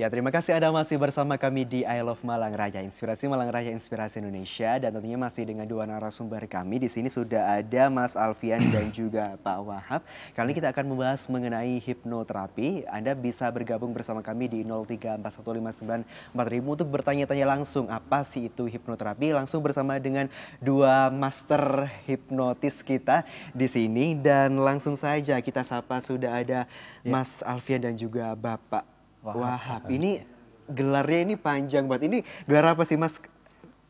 Ya, terima kasih Anda masih bersama kami di I Love Malang Raya, Inspirasi Malang Raya, Inspirasi Indonesia. Dan tentunya masih dengan dua narasumber kami. Di sini sudah ada Mas Alfian dan juga Pak Wahab. Kali ini kita akan membahas mengenai hipnoterapi. Anda bisa bergabung bersama kami di 0341594000 untuk bertanya-tanya langsung apa sih itu hipnoterapi. Langsung bersama dengan dua master hipnotis kita di sini. Dan langsung saja kita sapa sudah ada Mas Alfian dan juga Bapak Wahab. Ini gelarnya ini panjang banget. Ini gelar apa sih Mas?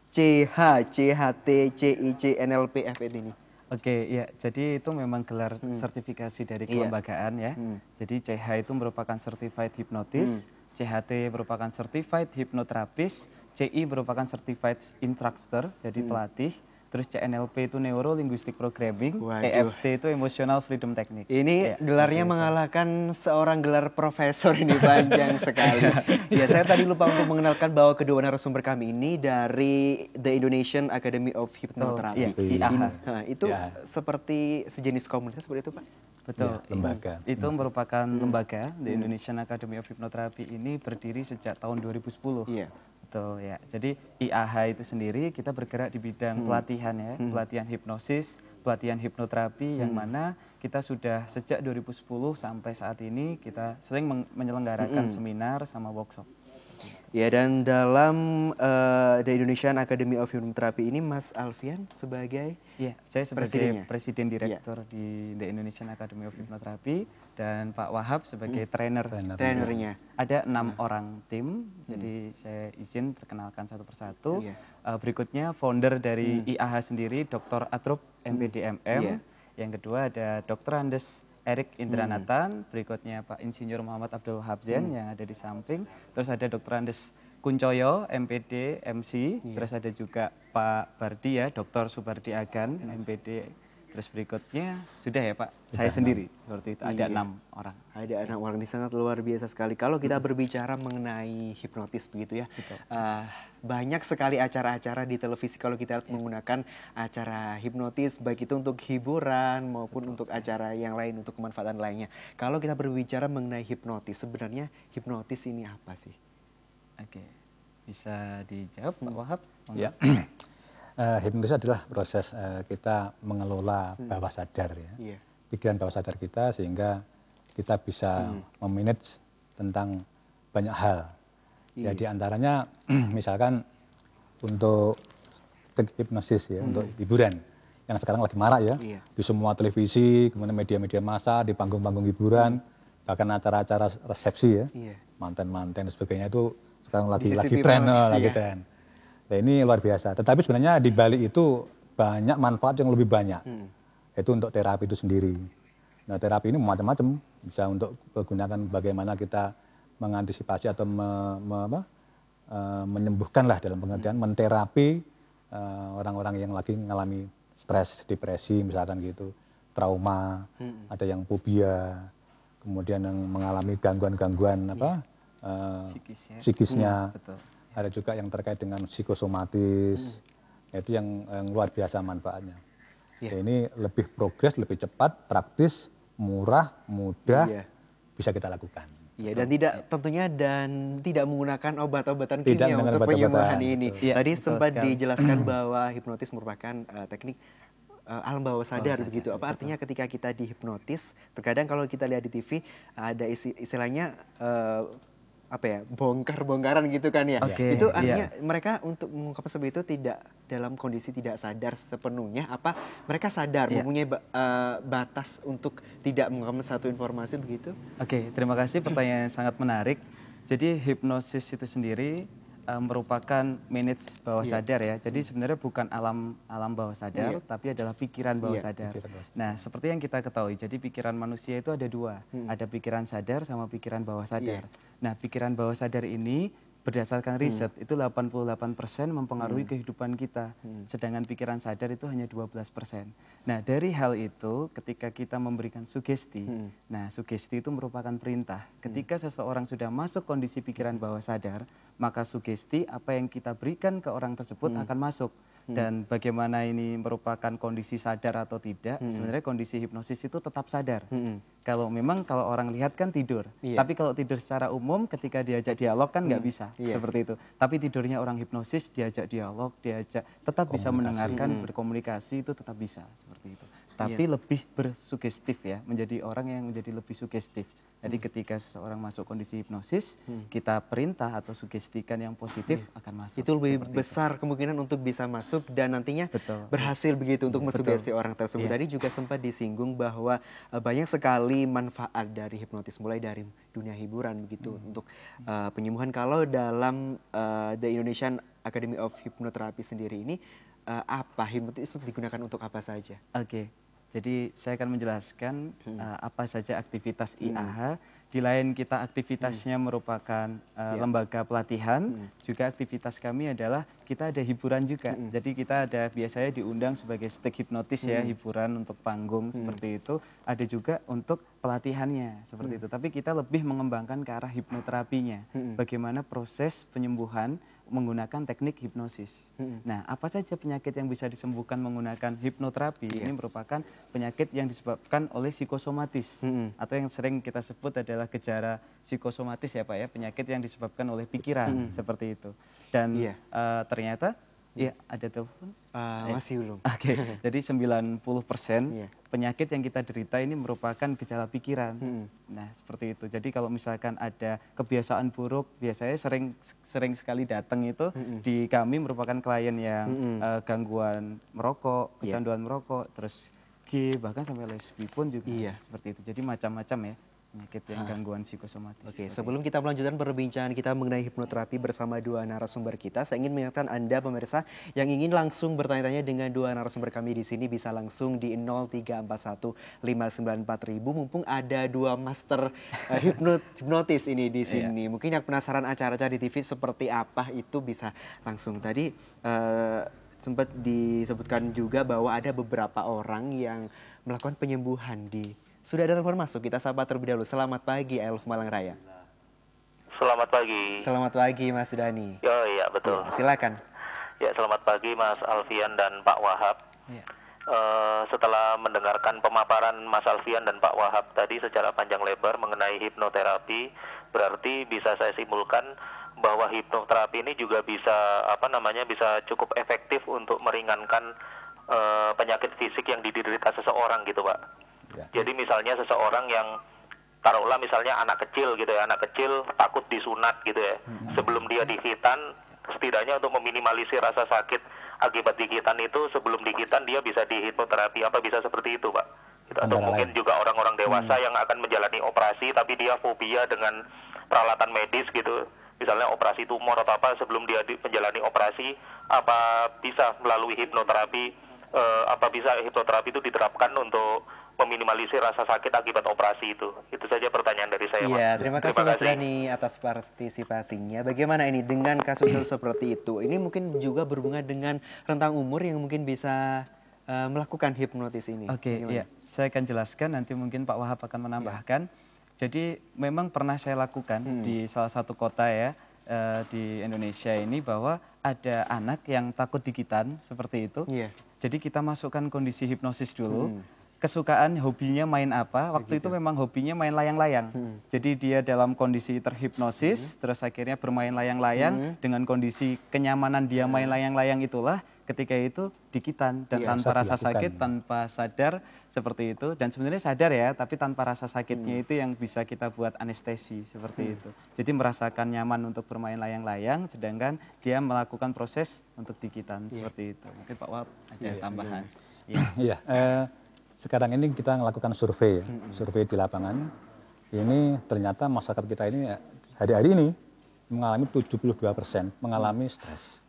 CH, CHT, CIC, NLP, FET ini. Oke, ya. Jadi itu memang gelar sertifikasi dari kelembagaan ya. Jadi CH itu merupakan Certified Hypnotist, CHT merupakan Certified Hypnotherapist, CI merupakan Certified Instructor, jadi pelatih. Terus CNLP itu Neuro Linguistic Programming, EFT itu Emotional Freedom Technique. Ini gelarnya mengalahkan seorang gelar profesor, ini panjang sekali. Ya, saya tadi lupa untuk mengenalkan bahwa kedua narasumber kami ini dari The Indonesian Academy of Hypnotherapy. Itu seperti sejenis komunitas seperti itu, Pak? Betul, lembaga. Itu merupakan lembaga, The Indonesian Academy of Hypnotherapy ini berdiri sejak tahun 2010. Iya. Betul ya. Jadi IAH itu sendiri kita bergerak di bidang pelatihan ya, pelatihan hipnosis, pelatihan hipnoterapi yang mana kita sudah sejak 2010 sampai saat ini kita sering menyelenggarakan seminar sama workshop. Ya, dan dalam The Indonesian Academy of Hypnotherapy ini Mas Alfian sebagai saya sebagai presiden direktur di The Indonesian Academy of Hypnotherapy dan Pak Wahab sebagai trainernya. Ada 6 orang tim, jadi saya izin perkenalkan satu persatu. Berikutnya founder dari IAH sendiri, Dr. Atrup MPDMM. Yang kedua ada Dr. Andes Erik Indranatan, berikutnya Pak Insinyur Muhammad Abdul Habzen yang ada di samping. Terus ada Dr. Andes Kuncoyo, MPD, MC. Terus ada juga Pak Bardi ya, Dr. Subardi Agan, MPD. Terus berikutnya sudah ya Pak, saya sendiri seperti itu. Ada 6 orang. Ada 6 orang, ini sangat luar biasa sekali. Kalau kita berbicara mengenai hipnotis begitu ya, banyak sekali acara-acara di televisi kalau kita menggunakan acara hipnotis, baik itu untuk hiburan maupun untuk acara yang lain, untuk kemanfaatan lainnya. Kalau kita berbicara mengenai hipnotis, sebenarnya hipnotis ini apa sih? Oke, bisa dijawab Pak Wahab? Ya. Hipnotis adalah proses kita mengelola bawah sadar ya, pikiran bawah sadar kita sehingga kita bisa memanage tentang banyak hal. Ya, di antaranya misalkan untuk hipnosis ya, untuk hiburan yang sekarang lagi marak ya, di semua televisi, kemudian media-media massa, di panggung-panggung hiburan, bahkan acara-acara resepsi ya, manten-manten dan sebagainya itu sekarang lagi tren. Nah, ini luar biasa. Tetapi sebenarnya di balik itu banyak manfaat yang lebih banyak. Itu untuk terapi itu sendiri. Nah, terapi ini macam-macam. Bisa untuk menggunakan bagaimana kita mengantisipasi atau menyembuhkan lah dalam pengertian menterapi orang-orang yang lagi mengalami stres, depresi misalkan gitu, trauma, ada yang fobia, kemudian yang mengalami gangguan-gangguan psikisnya. Ada juga yang terkait dengan psikosomatis, itu yang luar biasa manfaatnya. Ya, ini lebih progres, lebih cepat, praktis, murah, mudah, bisa kita lakukan. Iya, dan tidak menggunakan obat-obatan kimia untuk penyembuhan ini. Tadi sempat dijelaskan bahwa hipnotis merupakan teknik alam bawah sadar begitu. Apa artinya ketika kita dihipnotis? Terkadang kalau kita lihat di TV ada istilahnya bongkar-bongkaran gitu kan ya. Itu artinya mereka untuk mengungkap seperti itu tidak dalam kondisi tidak sadar sepenuhnya, apa mereka sadar mempunyai batas untuk tidak mengungkap satu informasi begitu? Oke, terima kasih, pertanyaan yang sangat menarik. Jadi hipnosis itu sendiri merupakan manage bawah sadar ya. Jadi sebenarnya bukan alam bawah sadar, tapi adalah pikiran bawah sadar. Nah, seperti yang kita ketahui, jadi pikiran manusia itu ada 2. Ada pikiran sadar sama pikiran bawah sadar. Nah, pikiran bawah sadar ini berdasarkan riset itu 88% mempengaruhi kehidupan kita. Sedangkan pikiran sadar itu hanya 12%. Nah, dari hal itu ketika kita memberikan sugesti, nah sugesti itu merupakan perintah. Ketika seseorang sudah masuk kondisi pikiran bawah sadar, maka sugesti apa yang kita berikan ke orang tersebut akan masuk. Dan bagaimana ini merupakan kondisi sadar atau tidak, sebenarnya kondisi hipnosis itu tetap sadar. Kalau orang lihat kan tidur, tapi kalau tidur secara umum ketika diajak dialog kan nggak bisa seperti itu. Tapi tidurnya orang hipnosis diajak dialog, tetap bisa mendengarkan, berkomunikasi itu tetap bisa seperti itu. Tapi lebih bersugestif ya, menjadi orang yang menjadi lebih sugestif. Jadi ketika seseorang masuk kondisi hipnosis, kita perintah atau sugestikan yang positif akan masuk. Itu lebih besar kemungkinan untuk bisa masuk dan nantinya berhasil begitu untuk mensugesti orang tersebut. Tadi juga sempat disinggung bahwa banyak sekali manfaat dari hipnotis, mulai dari dunia hiburan begitu untuk penyembuhan. Kalau dalam The Indonesian Academy of Hypnotherapy sendiri ini, apa hipnotis itu digunakan untuk apa saja? Oke. Jadi saya akan menjelaskan apa saja aktivitas IAH. Di lain kita aktivitasnya merupakan lembaga pelatihan, juga aktivitas kami adalah kita ada hiburan juga. Jadi kita ada biasanya diundang sebagai stick hipnotis ya, hiburan untuk panggung seperti itu. Ada juga untuk pelatihannya seperti itu. Tapi kita lebih mengembangkan ke arah hipnoterapinya. Bagaimana proses penyembuhan menggunakan teknik hipnosis. Nah, apa saja penyakit yang bisa disembuhkan menggunakan hipnoterapi? Ini merupakan penyakit yang disebabkan oleh psikosomatis atau yang sering kita sebut adalah gejala psikosomatis ya Pak ya, penyakit yang disebabkan oleh pikiran seperti itu. Dan ternyata ada telepon? Masih belum. Oke, jadi 90% penyakit yang kita derita ini merupakan gejala pikiran. Nah, seperti itu. Jadi kalau misalkan ada kebiasaan buruk, biasanya sering sekali datang itu di kami merupakan klien yang gangguan merokok, kecanduan merokok, terus bahkan sampai lesbi pun juga seperti itu. Jadi macam-macam ya penyakit yang gangguan psikosomatis. Oke, sebelum kita melanjutkan perbincangan kita mengenai hipnoterapi bersama dua narasumber kita, saya ingin mengingatkan Anda pemirsa yang ingin langsung bertanya-tanya dengan dua narasumber kami di sini bisa langsung di 0341594000. Mumpung ada dua master hipnotis ini di sini. Mungkin yang penasaran acara-acara di TV seperti apa itu bisa langsung. Tadi sempat disebutkan juga bahwa ada beberapa orang yang melakukan penyembuhan di... Sudah ada telepon masuk, kita sapa terlebih dahulu. Selamat pagi, I Love Malang Raya. Selamat pagi. Selamat pagi, Mas Dani. Oh iya, betul. Ya, silakan. Ya, selamat pagi Mas Alfian dan Pak Wahab. Setelah mendengarkan pemaparan Mas Alfian dan Pak Wahab tadi secara panjang lebar mengenai hipnoterapi, berarti bisa saya simpulkan bahwa hipnoterapi ini juga bisa bisa cukup efektif untuk meringankan penyakit fisik yang diderita seseorang gitu, Pak. Jadi misalnya seseorang yang taruhlah misalnya anak kecil gitu ya, anak kecil takut disunat gitu ya. Sebelum dia dihitan, setidaknya untuk meminimalisir rasa sakit akibat dihitan itu, sebelum dihitan dia bisa dihipnoterapi. Apa bisa seperti itu, Pak? Gitu. Atau mungkin juga orang-orang dewasa yang akan menjalani operasi tapi dia fobia dengan peralatan medis gitu. Misalnya operasi tumor atau apa, sebelum dia menjalani operasi, apa bisa melalui hipnoterapi, apa bisa hipnoterapi itu diterapkan untuk meminimalisir rasa sakit akibat operasi itu. Itu saja pertanyaan dari saya, Mas. Iya, terima kasih Mas Dani atas partisipasinya. Bagaimana ini dengan kasus seperti itu? Ini mungkin juga berhubungan dengan rentang umur yang mungkin bisa melakukan hipnotis ini. Oke, iya. Saya akan jelaskan, nanti mungkin Pak Wahab akan menambahkan. Jadi memang pernah saya lakukan di salah satu kota ya, di Indonesia ini, bahwa ada anak yang takut digitan seperti itu. Jadi kita masukkan kondisi hipnosis dulu. Kesukaan hobinya main apa, waktu itu memang hobinya main layang-layang. Jadi dia dalam kondisi terhipnosis, terus akhirnya bermain layang-layang, dengan kondisi kenyamanan dia main layang-layang itulah, ketika itu digitan, dan tanpa rasa sakit, tanpa sadar seperti itu. Dan sebenarnya sadar ya, tapi tanpa rasa sakitnya itu yang bisa kita buat anestesi seperti itu. Jadi merasakan nyaman untuk bermain layang-layang, sedangkan dia melakukan proses untuk digitan seperti itu. Mungkin Pak Wahab ada tambahan. Iya. Sekarang ini kita melakukan survei, survei di lapangan. Ini ternyata masyarakat kita ini hari-hari ini mengalami 72% mengalami stres.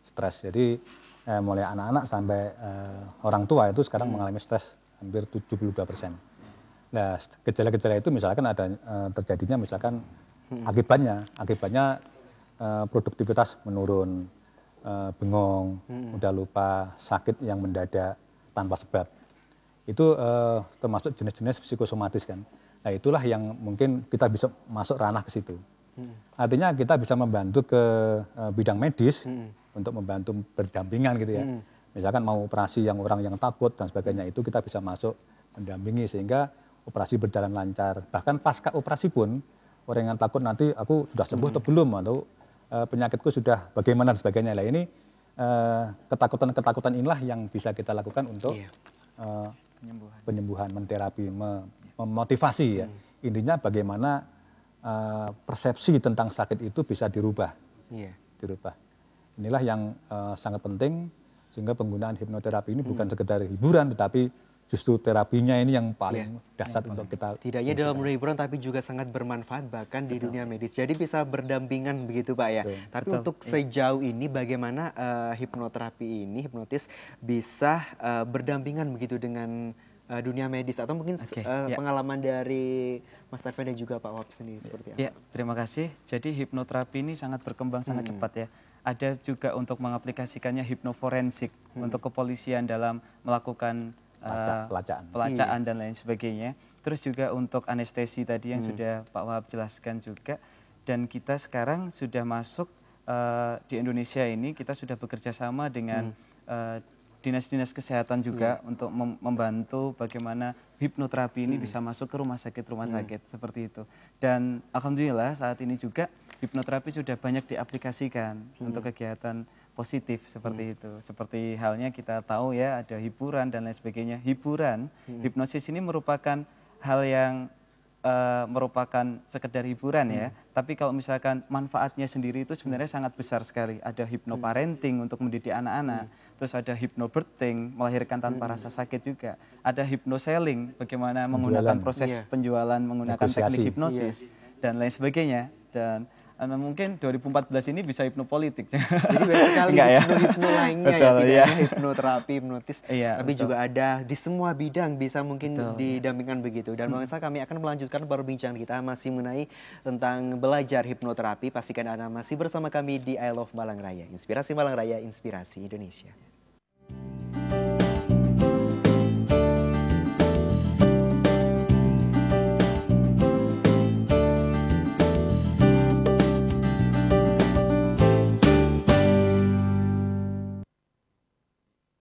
Stres. Jadi mulai anak-anak sampai orang tua itu sekarang mengalami stres hampir 72%. Nah, gejala-gejala itu misalkan ada terjadinya misalkan akibatnya produktivitas menurun, bengong, mudah lupa, sakit yang mendadak tanpa sebab. Itu termasuk jenis-jenis psikosomatis kan. Nah itulah yang mungkin kita bisa masuk ranah ke situ. Artinya kita bisa membantu ke bidang medis untuk membantu berdampingan gitu ya. Misalkan mau operasi yang orang yang takut dan sebagainya itu kita bisa masuk mendampingi sehingga operasi berjalan lancar. Bahkan pasca operasi pun orang yang takut nanti aku sudah sembuh atau belum atau penyakitku sudah bagaimana dan sebagainya. Nah ini ketakutan-ketakutan inilah yang bisa kita lakukan untuk penyembuhan, menterapi, memotivasi ya. Intinya bagaimana persepsi tentang sakit itu bisa dirubah. Dirubah. Inilah yang sangat penting sehingga penggunaan hipnoterapi ini bukan sekedar hiburan tetapi justru terapinya ini yang paling dahsyat untuk kita. Tidak hanya dalam dunia hiburan tapi juga sangat bermanfaat bahkan di dunia medis. Jadi bisa berdampingan begitu Pak ya. Tapi untuk sejauh ini bagaimana hipnoterapi ini, hipnotis bisa berdampingan begitu dengan dunia medis atau mungkin pengalaman dari Mas Alfian dan juga Pak Wahab sendiri seperti apa? Ya, terima kasih. Jadi hipnoterapi ini sangat berkembang sangat cepat ya. Ada juga untuk mengaplikasikannya hipnoforensik untuk kepolisian dalam melakukan pelacaan dan lain sebagainya. Terus juga untuk anestesi tadi yang sudah Pak Wahab jelaskan juga. Dan kita sekarang sudah masuk di Indonesia ini, kita sudah bekerja sama dengan dinas-dinas kesehatan juga untuk membantu bagaimana hipnoterapi ini bisa masuk ke rumah sakit seperti itu. Dan alhamdulillah saat ini juga hipnoterapi sudah banyak diaplikasikan untuk kegiatan positif seperti itu. Seperti halnya kita tahu ya ada hiburan dan lain sebagainya. Hipnosis ini merupakan hal yang merupakan sekedar hiburan ya. Tapi kalau misalkan manfaatnya sendiri itu sebenarnya sangat besar sekali. Ada hipnoparenting untuk mendidik anak-anak. Terus ada hypnobirthing, melahirkan tanpa rasa sakit juga. Ada hypnoselling, bagaimana menggunakan proses penjualan menggunakan teknik hipnosis dan lain sebagainya. Dan mungkin 2014 ini bisa hipnopolitik. Jadi banyak sekali hipno lainnya ya, tidak hanya hipnoterapi, hipnotis, tapi juga ada di semua bidang bisa mungkin didampingkan begitu. Dan pemirsa kami akan melanjutkan perbincangan kita masih mengenai tentang belajar hipnoterapi. Pastikan Anda masih bersama kami di I Love Malang Raya. Inspirasi Malang Raya, inspirasi Indonesia.